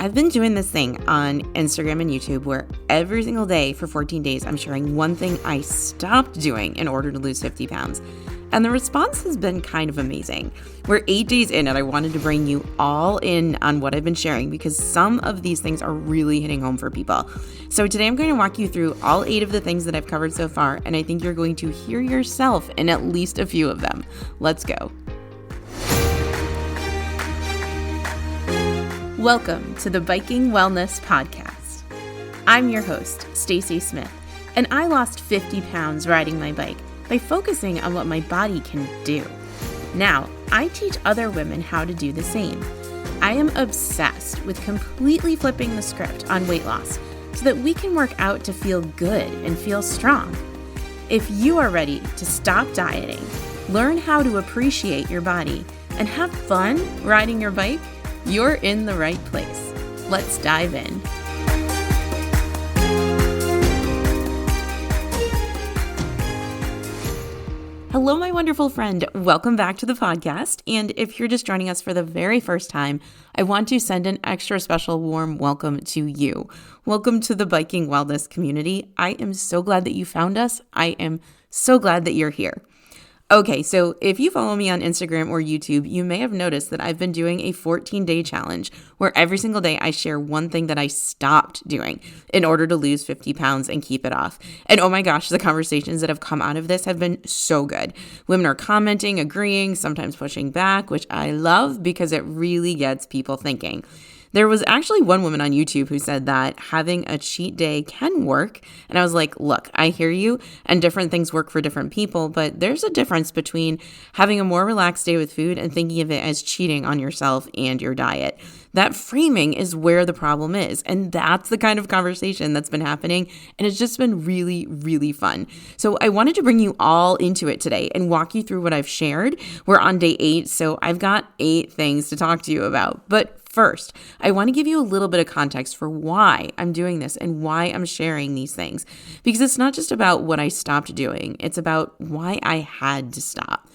I've been doing this thing on Instagram and YouTube where every single day for 14 days, I'm sharing one thing I stopped doing in order to lose 50 pounds. And the response has been kind of amazing. We're 8 days in and I wanted to bring you all in on what I've been sharing because some of these things are really hitting home for people. So today I'm going to walk you through all 8 of the things that I've covered so far, and I think you're going to hear yourself in at least a few of them. Let's go. Welcome to the Biking Wellness Podcast. I'm your host, Stacy Smith, and I lost 50 pounds riding my bike by focusing on what my body can do. Now, I teach other women how to do the same. I am obsessed with completely flipping the script on weight loss so that we can work out to feel good and feel strong. If you are ready to stop dieting, learn how to appreciate your body, and have fun riding your bike, you're in the right place. Let's dive in. Hello, my wonderful friend. Welcome back to the podcast. And if you're just joining us for the very first time, I want to send an extra special warm welcome to you. Welcome to the Biking Wellness community. I am so glad that you found us. I am so glad that you're here. Okay, so if you follow me on Instagram or YouTube, you may have noticed that I've been doing a 14-day challenge where every single day I share one thing that I stopped doing in order to lose 50 pounds and keep it off. And oh my gosh, the conversations that have come out of this have been so good. Women are commenting, agreeing, sometimes pushing back, which I love because it really gets people thinking. There was actually one woman on YouTube who said that having a cheat day can work. And I was like, look, I hear you, and different things work for different people, but there's a difference between having a more relaxed day with food and thinking of it as cheating on yourself and your diet. That framing is where the problem is. And that's the kind of conversation that's been happening. And it's just been really, really fun. So I wanted to bring you all into it today and walk you through what I've shared. We're on day 8, so I've got 8 things to talk to you about. But first, I want to give you a little bit of context for why I'm doing this and why I'm sharing these things. Because it's not just about what I stopped doing. It's about why I had to stop.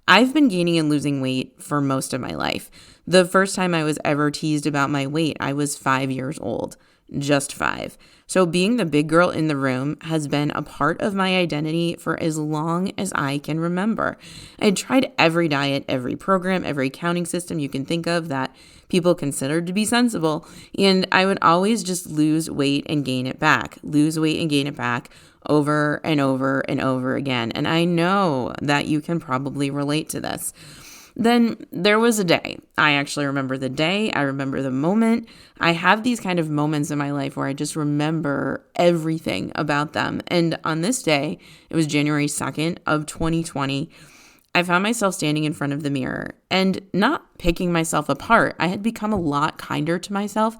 I've been gaining and losing weight for most of my life. The first time I was ever teased about my weight, I was 5 years old. Just 5. So being the big girl in the room has been a part of my identity for as long as I can remember. I tried every diet, every program, every counting system you can think of that people considered to be sensible, and I would always just lose weight and gain it back, over and over and over again. And I know that you can probably relate to this. Then there was a day. I actually remember the day. I remember the moment. I have these kind of moments in my life where I just remember everything about them. And on this day, it was January 2nd of 2020. I found myself standing in front of the mirror and not picking myself apart. I had become a lot kinder to myself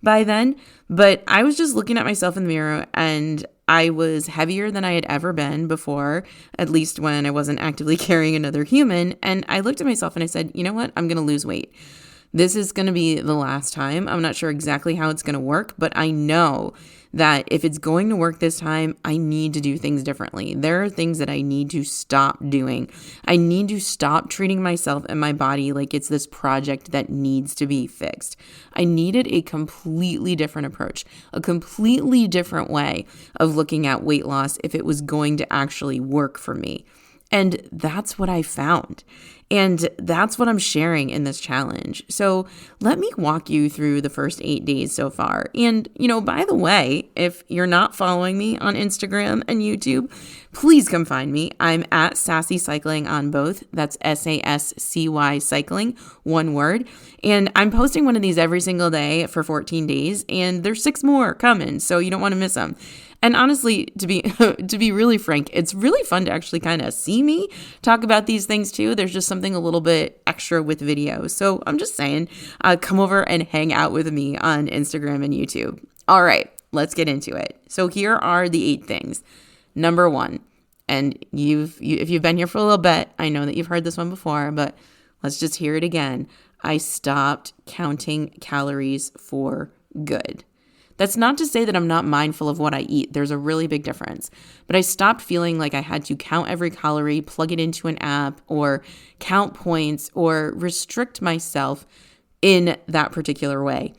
by then, but I was just looking at myself in the mirror and I was heavier than I had ever been before, at least when I wasn't actively carrying another human. And I looked at myself and I said, you know what? I'm going to lose weight. This is going to be the last time. I'm not sure exactly how it's going to work, but I know that if it's going to work this time, I need to do things differently. There are things that I need to stop doing. I need to stop treating myself and my body like it's this project that needs to be fixed. I needed a completely different approach, a completely different way of looking at weight loss if it was going to actually work for me. And that's what I found. And that's what I'm sharing in this challenge. So let me walk you through the first 8 days so far. And, by the way, if you're not following me on Instagram and YouTube, please come find me. I'm at Sassy Cycling on both. That's SASCY Cycling, one word. And I'm posting one of these every single day for 14 days. And there's 6 more coming, so you don't want to miss them. And honestly, to be really frank, it's really fun to actually kind of see me talk about these things too. There's just something a little bit extra with videos. So I'm just saying, come over and hang out with me on Instagram and YouTube. All right, let's get into it. So here are the 8 things. Number 1, and if you've been here for a little bit, I know that you've heard this one before, but let's just hear it again. I stopped counting calories for good. That's not to say that I'm not mindful of what I eat. There's a really big difference. But I stopped feeling like I had to count every calorie, plug it into an app, or count points, or restrict myself in that particular way.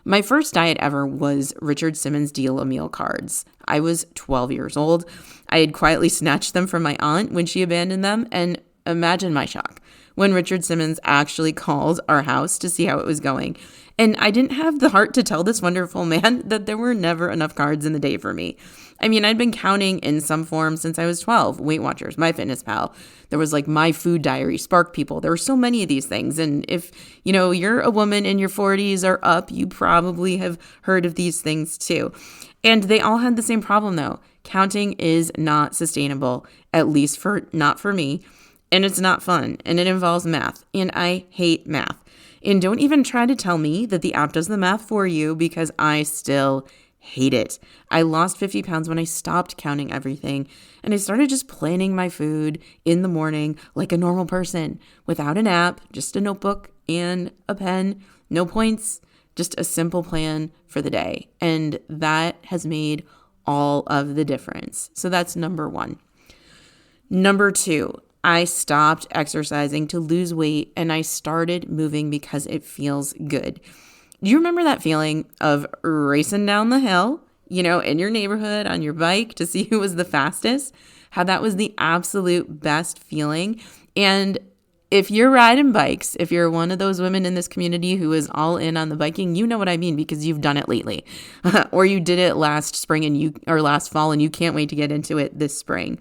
My first diet ever was Richard Simmons Deal a Meal cards. I was 12 years old. I had quietly snatched them from my aunt when she abandoned them, and imagine my shock when Richard Simmons actually called our house to see how it was going. And I didn't have the heart to tell this wonderful man that there were never enough carbs in the day for me. I mean, I'd been counting in some form since I was 12. Weight Watchers, MyFitnessPal. There was like My Food Diary, Spark People. There were so many of these things. And if, you're a woman in your 40s or up, you probably have heard of these things too. And they all had the same problem though. Counting is not sustainable, at least not for me. And it's not fun. And it involves math. And I hate math. And don't even try to tell me that the app does the math for you, because I still hate it. I lost 50 pounds when I stopped counting everything, and I started just planning my food in the morning like a normal person, without an app, just a notebook and a pen, no points, just a simple plan for the day. And that has made all of the difference. So that's number 1. Number 2, I stopped exercising to lose weight, and I started moving because it feels good. Do you remember that feeling of racing down the hill, in your neighborhood on your bike to see who was the fastest? How that was the absolute best feeling. And if you're riding bikes, if you're one of those women in this community who is all in on the biking, you know what I mean, because you've done it lately. Or you did it last spring or last fall, and you can't wait to get into it this spring.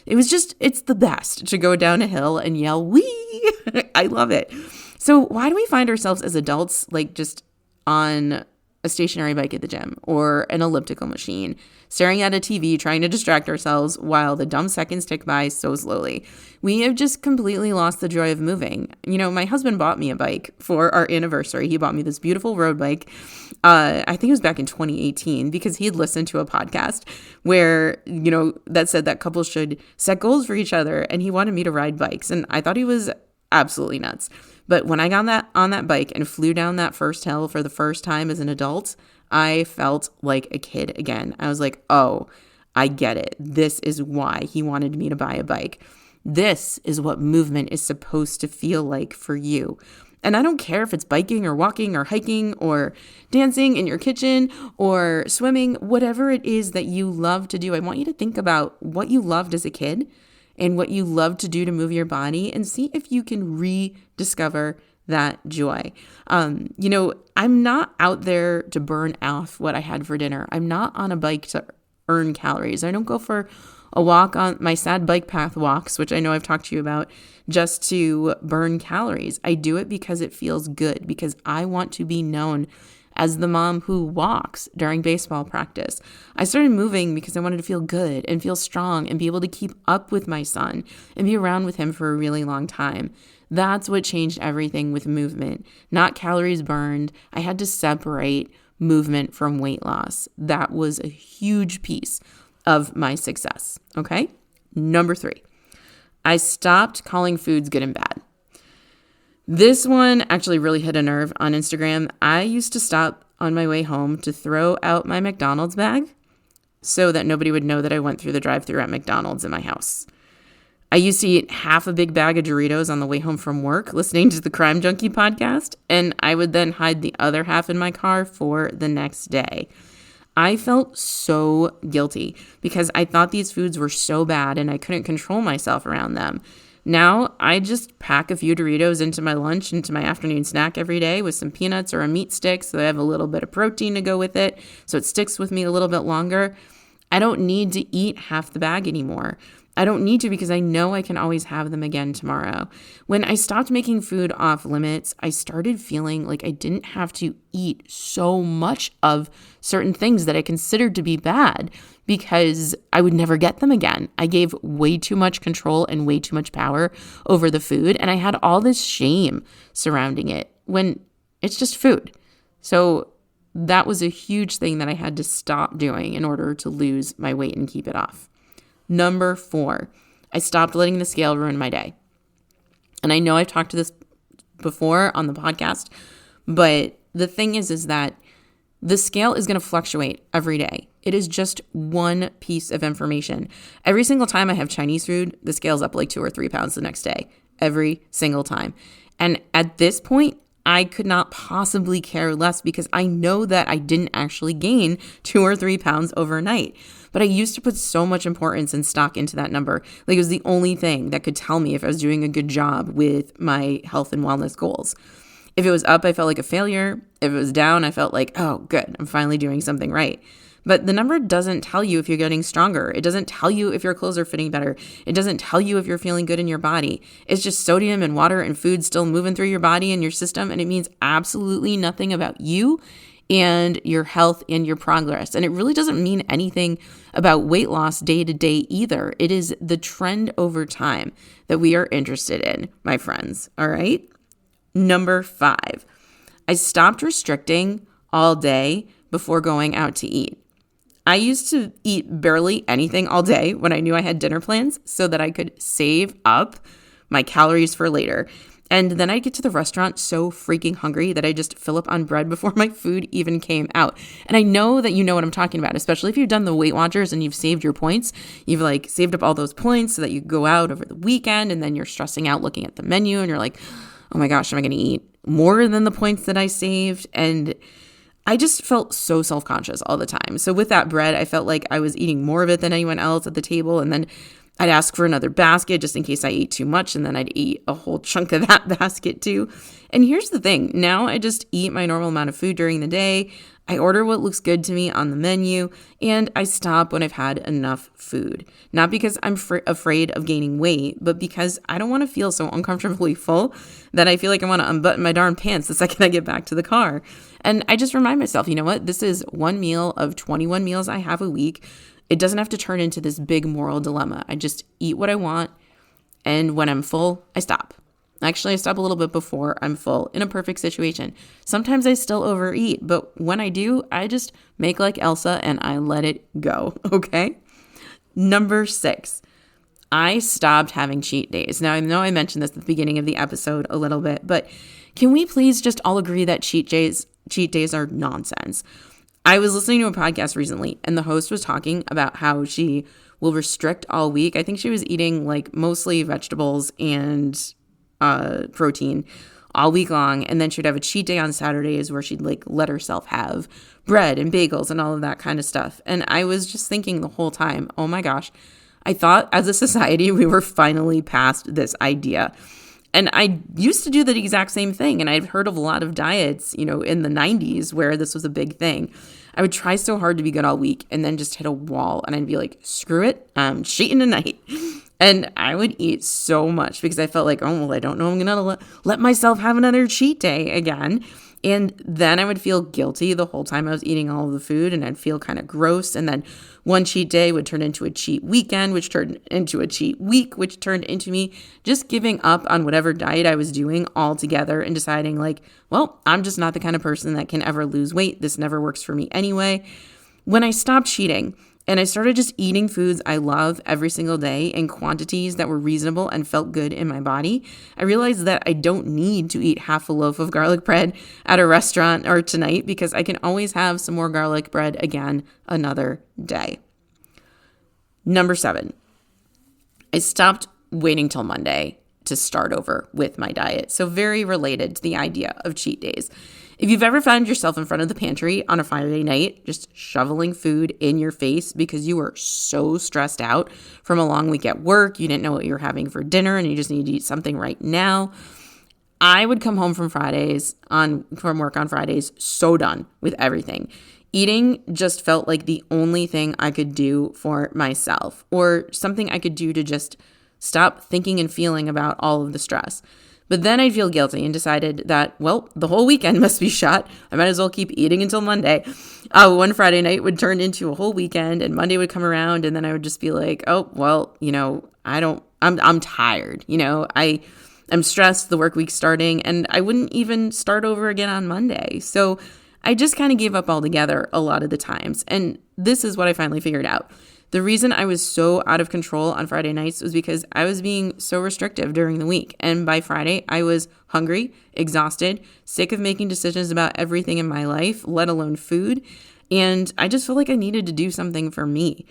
It's the best to go down a hill and yell, wee! I love it. So why do we find ourselves as adults like just on a stationary bike at the gym or an elliptical machine, staring at a TV, trying to distract ourselves while the dumb seconds tick by so slowly? We have just completely lost the joy of moving. My husband bought me a bike for our anniversary. He bought me this beautiful road bike. I think it was back in 2018, because he had listened to a podcast where, that said that couples should set goals for each other, and he wanted me to ride bikes. And I thought he was absolutely nuts. But when I got on that bike and flew down that first hill for the first time as an adult, I felt like a kid again. I was like, oh, I get it. This is why he wanted me to buy a bike. This is what movement is supposed to feel like for you. And I don't care if it's biking or walking or hiking or dancing in your kitchen or swimming, whatever it is that you love to do. I want you to think about what you loved as a kid and what you love to do to move your body, and see if you can rediscover that joy. I'm not out there to burn off what I had for dinner. I'm not on a bike to earn calories. I don't go for a walk on my sad bike path walks, which I know I've talked to you about, just to burn calories. I do it because it feels good, because I want to be known as the mom who walks during baseball practice. I started moving because I wanted to feel good and feel strong and be able to keep up with my son and be around with him for a really long time. That's what changed everything with movement, not calories burned. I had to separate movement from weight loss. That was a huge piece of my success. Okay. Number 3, I stopped calling foods good and bad. This one actually really hit a nerve on Instagram. I used to stop on my way home to throw out my McDonald's bag so that nobody would know that I went through the drive-thru at McDonald's in my house. I used to eat half a big bag of Doritos on the way home from work, listening to the Crime Junkie podcast, and I would then hide the other half in my car for the next day. I felt so guilty because I thought these foods were so bad and I couldn't control myself around them. Now, I just pack a few Doritos into my lunch, into my afternoon snack every day with some peanuts or a meat stick so I have a little bit of protein to go with it, so it sticks with me a little bit longer. I don't need to eat half the bag anymore. I don't need to, because I know I can always have them again tomorrow. When I stopped making food off limits, I started feeling like I didn't have to eat so much of certain things that I considered to be bad, because I would never get them again. I gave way too much control and way too much power over the food, and I had all this shame surrounding it when it's just food. So that was a huge thing that I had to stop doing in order to lose my weight and keep it off. Number 4, I stopped letting the scale ruin my day. And I know I've talked to this before on the podcast, but the thing is that the scale is going to fluctuate every day. It is just one piece of information. Every single time I have Chinese food, the scale's up like 2 or 3 pounds the next day. Every single time. And at this point, I could not possibly care less because I know that I didn't actually gain 2 or 3 pounds overnight. But I used to put so much importance and stock into that number. Like it was the only thing that could tell me if I was doing a good job with my health and wellness goals. If it was up, I felt like a failure. If it was down, I felt like, oh, good, I'm finally doing something right. But the number doesn't tell you if you're getting stronger. It doesn't tell you if your clothes are fitting better. It doesn't tell you if you're feeling good in your body. It's just sodium and water and food still moving through your body and your system. And it means absolutely nothing about you and your health and your progress. And it really doesn't mean anything about weight loss day to day either. It is the trend over time that we are interested in, my friends. All right. Number 5, I stopped restricting all day before going out to eat. I used to eat barely anything all day when I knew I had dinner plans so that I could save up my calories for later. And then I'd get to the restaurant so freaking hungry that I just fill up on bread before my food even came out. And I know that you know what I'm talking about, especially if you've done the Weight Watchers and you've saved your points. You've like saved up all those points so that you go out over the weekend and then you're stressing out looking at the menu and you're like, oh my gosh, am I going to eat more than the points that I saved? And I just felt so self-conscious all the time. So with that bread, I felt like I was eating more of it than anyone else at the table. And then I'd ask for another basket just in case I ate too much. And then I'd eat a whole chunk of that basket too. And here's the thing. Now I just eat my normal amount of food during the day. I order what looks good to me on the menu, and I stop when I've had enough food. Not because I'm afraid of gaining weight, but because I don't want to feel so uncomfortably full that I feel like I want to unbutton my darn pants the second I get back to the car. And I just remind myself, you know what? This is one meal of 21 meals I have a week. It doesn't have to turn into this big moral dilemma. I just eat what I want, and when I'm full, I stop. Actually, I stop a little bit before I'm full in a perfect situation. Sometimes I still overeat, but when I do, I just make like Elsa and I let it go, okay? Number 6, I stopped having cheat days. Now, I know I mentioned this at the beginning of the episode a little bit, but can we please just all agree that cheat days are nonsense? I was listening to a podcast recently, and the host was talking about how she will restrict all week. I think she was eating like mostly vegetables and protein all week long, and then she'd have a cheat day on Saturdays where she'd like let herself have bread and bagels and all of that kind of stuff. And I was just thinking the whole time, oh my gosh, I thought as a society we were finally past this idea. And I used to do the exact same thing, and I've heard of a lot of diets, you know, in the 90s where this was a big thing. I would try so hard to be good all week and then just hit a wall, and I'd be like, screw it, I'm cheating tonight. And I would eat so much because I felt like, oh, well, I don't know, I'm going to let myself have another cheat day again. And then I would feel guilty the whole time I was eating all of the food, and I'd feel kind of gross. And then one cheat day would turn into a cheat weekend, which turned into a cheat week, which turned into me just giving up on whatever diet I was doing altogether and deciding like, well, I'm just not the kind of person that can ever lose weight. This never works for me anyway. When I stopped cheating, and I started just eating foods I love every single day in quantities that were reasonable and felt good in my body, I realized that I don't need to eat half a loaf of garlic bread at a restaurant or tonight because I can always have some more garlic bread again another day. Number 7, I stopped waiting till Monday to start over with my diet. So very related to the idea of cheat days. If you've ever found yourself in front of the pantry on a Friday night, just shoveling food in your face because you were so stressed out from a long week at work, you didn't know what you were having for dinner, and you just need to eat something right now, I would come home from work on Fridays so done with everything. Eating just felt like the only thing I could do for myself, or something I could do to just stop thinking and feeling about all of the stress. But then I'd feel guilty and decided that, well, the whole weekend must be shot. I might as well keep eating until Monday. One Friday night would turn into a whole weekend, and Monday would come around, and then I would just be like, oh, well, you know, I'm tired. You know, I'm stressed, the work week's starting, and I wouldn't even start over again on Monday. So I just kind of gave up altogether a lot of the times. And this is what I finally figured out. The reason I was so out of control on Friday nights was because I was being so restrictive during the week. And by Friday, I was hungry, exhausted, sick of making decisions about everything in my life, let alone food. And I just felt like I needed to do something for me.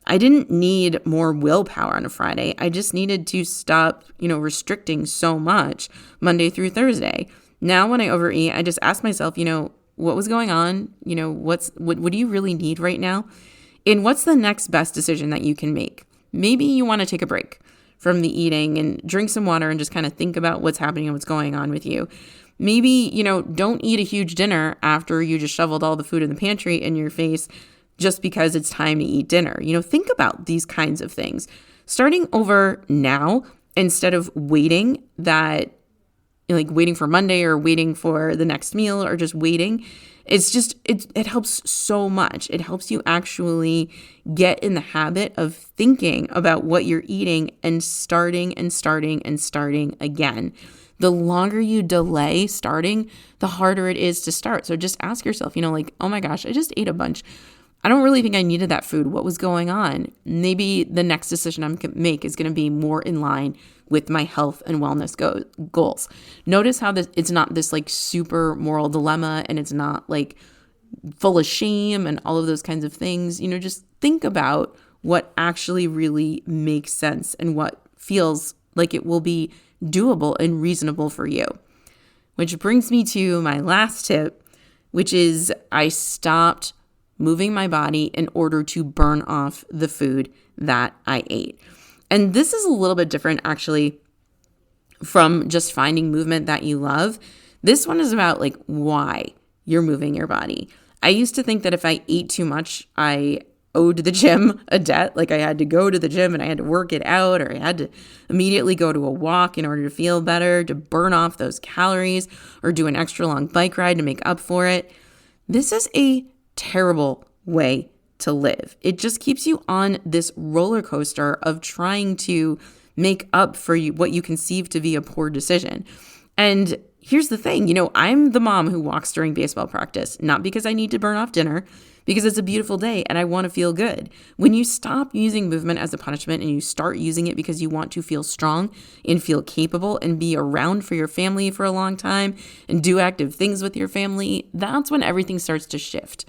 I didn't need more willpower on a Friday. I just needed to stop, restricting so much Monday through Thursday. Now when I overeat, I just ask myself, what was going on? What do you really need right now? And what's the next best decision that you can make? Maybe you want to take a break from the eating and drink some water and just kind of think about what's happening and what's going on with you. Maybe, don't eat a huge dinner after you just shoveled all the food in the pantry in your face just because it's time to eat dinner. Think about these kinds of things. Starting over now instead of waiting for Monday or waiting for the next meal or just waiting. It helps so much. It helps you actually get in the habit of thinking about what you're eating and starting again. The longer you delay starting, the harder it is to start. So just ask yourself, oh my gosh, I just ate a bunch. I don't really think I needed that food. What was going on? Maybe the next decision I'm going to make is going to be more in line with my health and wellness goals. Notice how it's not this super moral dilemma, and it's not full of shame and all of those kinds of things. Just think about what actually really makes sense and what feels like it will be doable and reasonable for you. Which brings me to my last tip, which is I stopped moving my body in order to burn off the food that I ate. And this is a little bit different actually from just finding movement that you love. This one is about why you're moving your body. I used to think that if I ate too much, I owed the gym a debt. I had to go to the gym and I had to work it out, or I had to immediately go to a walk in order to feel better, to burn off those calories, or do an extra long bike ride to make up for it. This is a terrible way to live. It just keeps you on this roller coaster of trying to make up for what you conceive to be a poor decision. And here's the thing, I'm the mom who walks during baseball practice, not because I need to burn off dinner, because it's a beautiful day and I want to feel good. When you stop using movement as a punishment and you start using it because you want to feel strong and feel capable and be around for your family for a long time and do active things with your family, that's when everything starts to shift.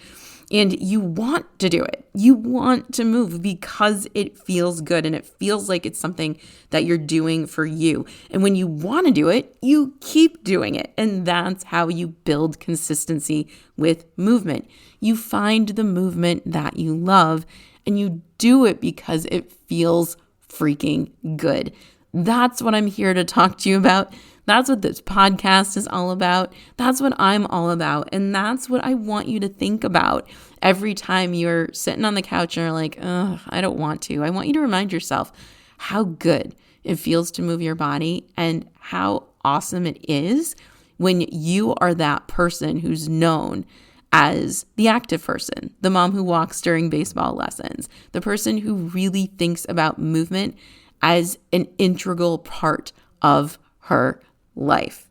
And you want to do it. You want to move because it feels good and it feels like it's something that you're doing for you. And when you want to do it, you keep doing it. And that's how you build consistency with movement. You find the movement that you love and you do it because it feels freaking good. That's what I'm here to talk to you about. That's what this podcast is all about. That's what I'm all about. And that's what I want you to think about every time you're sitting on the couch and you're like, ugh, I don't want to. I want you to remind yourself how good it feels to move your body and how awesome it is when you are that person who's known as the active person, the mom who walks during baseball lessons, the person who really thinks about movement as an integral part of her life.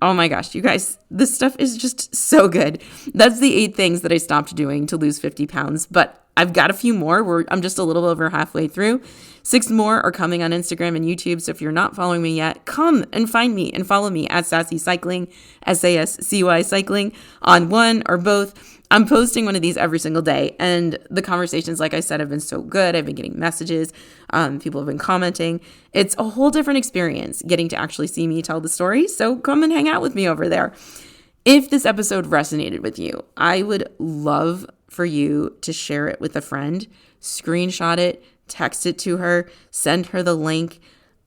Oh my gosh, you guys, this stuff is just so good. That's the 8 things that I stopped doing to lose 50 pounds, but I've got a few more. I'm just a little over halfway through. 6 more are coming on Instagram and YouTube. So if you're not following me yet, come and find me and follow me at Sassy Cycling, SASCY Cycling on one or both. I'm posting one of these every single day. And the conversations, like I said, have been so good. I've been getting messages. People have been commenting. It's a whole different experience getting to actually see me tell the story. So come and hang out with me over there. If this episode resonated with you, I would love for you to share it with a friend, screenshot it, text it to her, send her the link.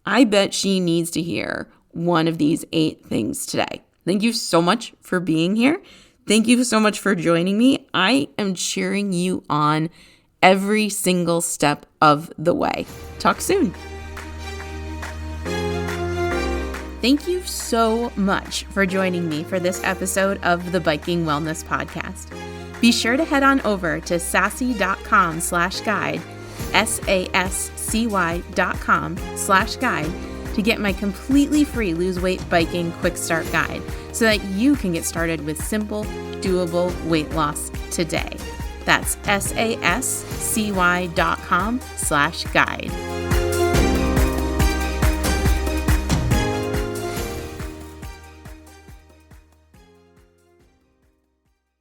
I bet she needs to hear one of these 8 things today. Thank you so much for being here. Thank you so much for joining me. I am cheering you on every single step of the way. Talk soon. Thank you so much for joining me for this episode of the Biking Wellness Podcast. Be sure to head on over to sassy.com/guide, SASCY.com/guide, to get my completely free Lose Weight Biking Quick Start Guide so that you can get started with simple, doable weight loss today. That's SASCY.com/guide.